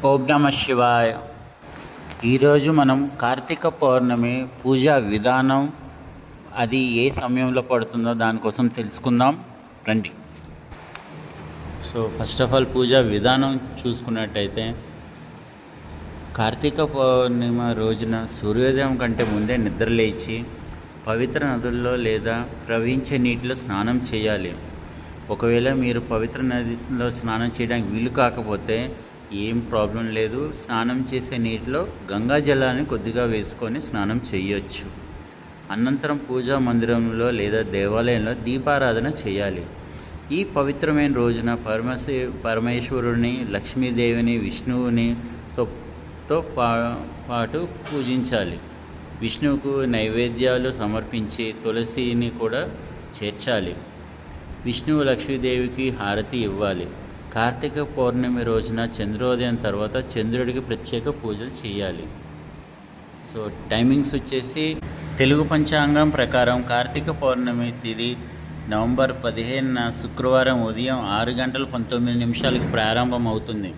ఓం నమ శివాయ. ఈరోజు మనం కార్తీక పౌర్ణమి పూజా విధానం అది ఏ సమయంలో పడుతుందో దానికోసం తెలుసుకుందాం రండి. ఫస్ట్ ఆఫ్ ఆల్ పూజా విధానం చూసుకున్నట్టయితే కార్తీక పౌర్ణిమ రోజున సూర్యోదయం కంటే ముందే నిద్రలేచి పవిత్ర నదుల్లో లేదా ప్రవహించే నీటిలో స్నానం చేయాలి. ఒకవేళ మీరు పవిత్ర నదిలో స్నానం చేయడానికి వీలు కాకపోతే ఏం ప్రాబ్లం లేదు. స్నానం చేసే నీటిలో గంగా జలాన్ని కొద్దిగా వేసుకొని స్నానం చేయొచ్చు. అనంతరం పూజా మందిరంలో లేదా దేవాలయంలో దీపారాధన చేయాలి. ఈ పవిత్రమైన రోజున పరమేశ్వరుని, లక్ష్మీదేవిని, విష్ణువుని పాటు పూజించాలి. విష్ణువుకు నైవేద్యాలు సమర్పించి తులసిని కూడా చేర్చాలి. విష్ణువు లక్ష్మీదేవికి హారతి ఇవ్వాలి. కార్తీక పౌర్ణమి రోజున చంద్రోదయం తర్వాత చంద్రుడికి ప్రత్యేక పూజలు చేయాలి. టైమింగ్స్ వచ్చేసి తెలుగు పంచాంగం ప్రకారం కార్తీక పౌర్ణమి తిథి నవంబర్ 15న శుక్రవారం ఉదయం 6 గంటల 19 నిమిషాలకు ప్రారంభం అవుతుంది.